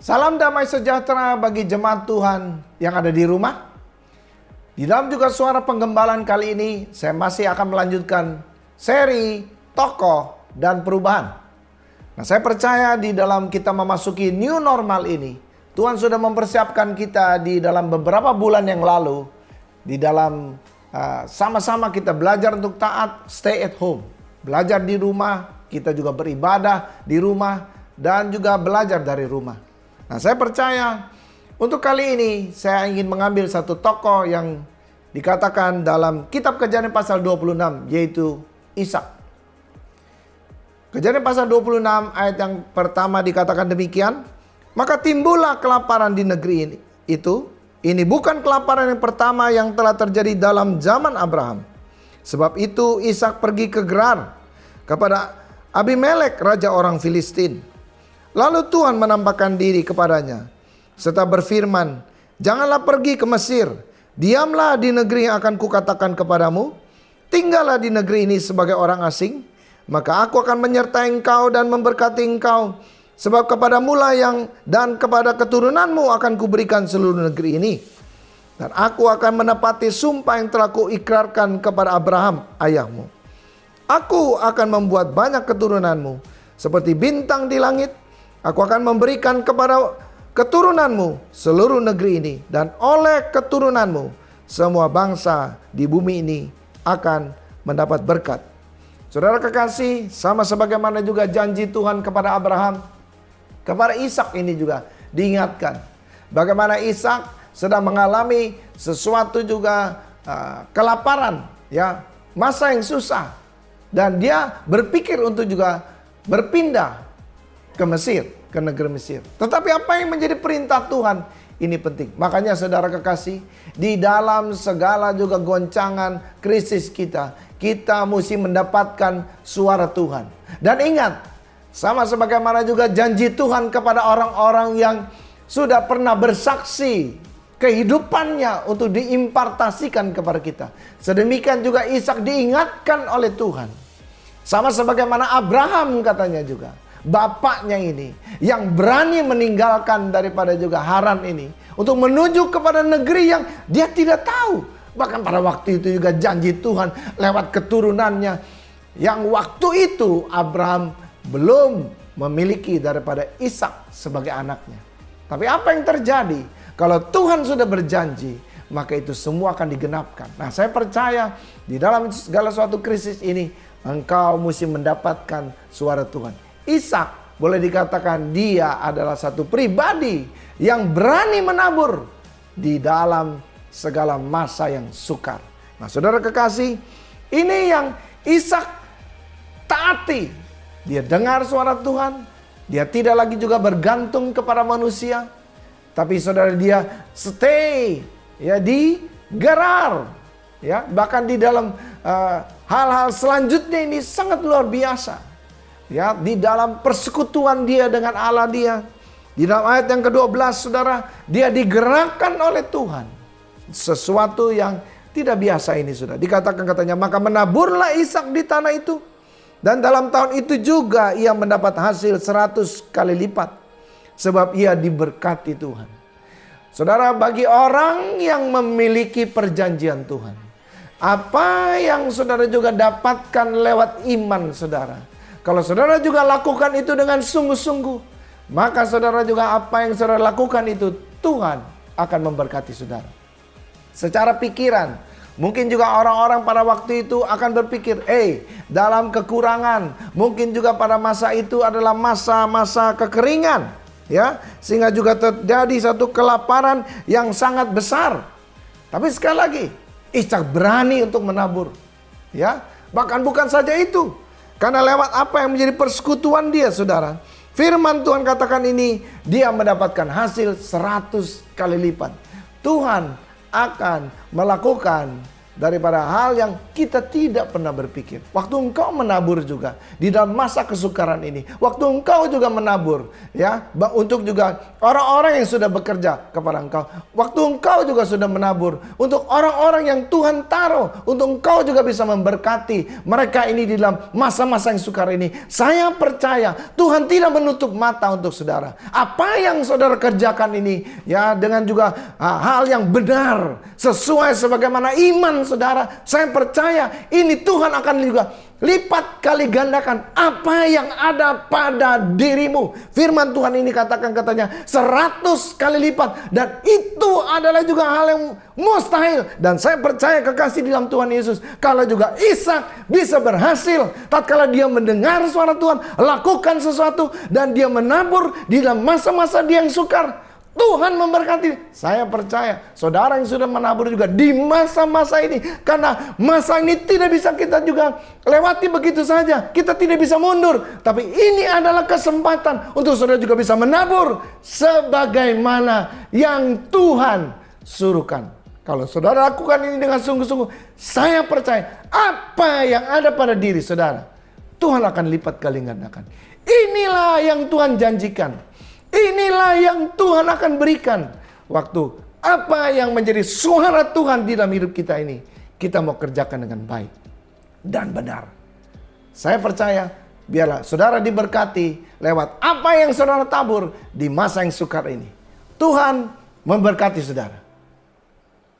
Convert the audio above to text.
Salam damai sejahtera bagi jemaat Tuhan yang ada di rumah. Di dalam juga suara penggembalaan kali ini, saya masih akan melanjutkan seri tokoh dan perubahan. Nah, saya percaya di dalam kita memasuki new normal ini, Tuhan sudah mempersiapkan kita di dalam beberapa bulan yang lalu. Di dalam sama-sama kita belajar untuk taat, stay at home. Belajar di rumah, kita juga beribadah di rumah, dan juga belajar dari rumah. Nah, saya percaya untuk kali ini saya ingin mengambil satu tokoh yang dikatakan dalam kitab Kejadian pasal 26, yaitu Ishak. Kejadian pasal 26 ayat yang pertama dikatakan demikian. Maka timbullah kelaparan di negeri ini. Ini bukan kelaparan yang pertama yang telah terjadi dalam zaman Abraham. Sebab itu Ishak pergi ke Gerar kepada Abimelek, raja orang Filistin. Lalu Tuhan menampakkan diri kepadanya serta berfirman, "Janganlah pergi ke Mesir. Diamlah di negeri yang akan kukatakan kepadamu. Tinggallah di negeri ini sebagai orang asing. Maka aku akan menyertai engkau dan memberkati engkau. Sebab kepadamu lah dan kepada keturunanmu akan kuberikan seluruh negeri ini. Dan aku akan menepati sumpah yang telah kuikrarkan kepada Abraham ayahmu. Aku akan membuat banyak keturunanmu seperti bintang di langit. Aku akan memberikan kepada keturunanmu seluruh negeri ini. Dan oleh keturunanmu semua bangsa di bumi ini akan mendapat berkat." Saudara kekasih, sama sebagaimana juga janji Tuhan kepada Abraham, kepada Ishak ini juga diingatkan. Bagaimana Ishak sedang mengalami sesuatu juga kelaparan, ya, masa yang susah. Dan dia berpikir untuk juga berpindah ke Mesir, ke negeri Mesir. Tetapi apa yang menjadi perintah Tuhan? Ini penting. Makanya saudara kekasih, di dalam segala juga goncangan krisis kita mesti mendapatkan suara Tuhan. Dan ingat, sama sebagaimana juga janji Tuhan kepada orang-orang yang sudah pernah bersaksi kehidupannya untuk diimpartasikan kepada kita. Sedemikian juga Ishak diingatkan oleh Tuhan. Sama sebagaimana Abraham katanya juga. Bapaknya ini yang berani meninggalkan daripada juga Haran ini untuk menuju kepada negeri yang dia tidak tahu. Bahkan pada waktu itu juga janji Tuhan lewat keturunannya yang waktu itu Abraham belum memiliki daripada Ishak sebagai anaknya. Tapi apa yang terjadi? Kalau Tuhan sudah berjanji, maka itu semua akan digenapkan. Nah, saya percaya di dalam segala suatu krisis ini engkau mesti mendapatkan suara Tuhan. Ishak boleh dikatakan dia adalah satu pribadi yang berani menabur di dalam segala masa yang sukar. Nah, saudara kekasih, ini yang Ishak taati. Dia dengar suara Tuhan. Dia tidak lagi juga bergantung kepada manusia. Tapi saudara, dia stay ya di Gerar. Ya, bahkan di dalam hal-hal selanjutnya ini sangat luar biasa. Ya, di dalam persekutuan dia dengan Allah dia. Di dalam ayat yang ke-12 saudara, dia digerakkan oleh Tuhan. Sesuatu yang tidak biasa ini sudah. Dikatakan katanya, maka menaburlah Ishak di tanah itu. Dan dalam tahun itu juga ia mendapat hasil 100 kali lipat. Sebab ia diberkati Tuhan. Saudara, bagi orang yang memiliki perjanjian Tuhan, apa yang saudara juga dapatkan lewat iman saudara, kalau saudara juga lakukan itu dengan sungguh-sungguh, maka saudara juga apa yang saudara lakukan itu Tuhan akan memberkati saudara. Secara pikiran, mungkin juga orang-orang pada waktu itu akan berpikir, dalam kekurangan, mungkin juga pada masa itu adalah masa-masa kekeringan, ya, sehingga juga terjadi satu kelaparan yang sangat besar. Tapi sekali lagi, Ishak berani untuk menabur, ya. Bahkan bukan saja itu. Karena lewat apa yang menjadi persekutuan dia saudara, firman Tuhan katakan ini, dia mendapatkan hasil 100 kali lipat. Tuhan akan melakukan daripada hal yang kita tidak pernah berpikir. Waktu engkau menabur juga di dalam masa kesukaran ini, waktu engkau juga menabur ya, untuk juga orang-orang yang sudah bekerja kepada engkau, waktu engkau juga sudah menabur untuk orang-orang yang Tuhan taruh untuk engkau juga bisa memberkati mereka ini di dalam masa-masa yang sukar ini. Saya percaya Tuhan tidak menutup mata untuk saudara. Apa yang saudara kerjakan ini ya, dengan juga hal yang benar sesuai sebagaimana iman saudara, saya percaya ini Tuhan akan juga lipat kali gandakan apa yang ada pada dirimu. Firman Tuhan ini katanya 100 kali lipat, dan itu adalah juga hal yang mustahil. Dan saya percaya kekasih di dalam Tuhan Yesus, kalau juga Ishak bisa berhasil tatkala dia mendengar suara Tuhan, lakukan sesuatu, dan dia menabur di dalam masa-masa dia yang sukar, Tuhan memberkati. Saya percaya saudara yang sudah menabur juga di masa-masa ini. Karena masa ini tidak bisa kita juga lewati begitu saja. Kita tidak bisa mundur. Tapi ini adalah kesempatan untuk saudara juga bisa menabur sebagaimana yang Tuhan suruhkan. Kalau saudara lakukan ini dengan sungguh-sungguh, saya percaya apa yang ada pada diri saudara, Tuhan akan lipat kali gandakan. Inilah yang Tuhan janjikan. Inilah yang Tuhan akan berikan. Waktu apa yang menjadi suara Tuhan di dalam hidup kita ini, kita mau kerjakan dengan baik dan benar. Saya percaya biarlah saudara diberkati lewat apa yang saudara tabur di masa yang sukar ini. Tuhan memberkati saudara.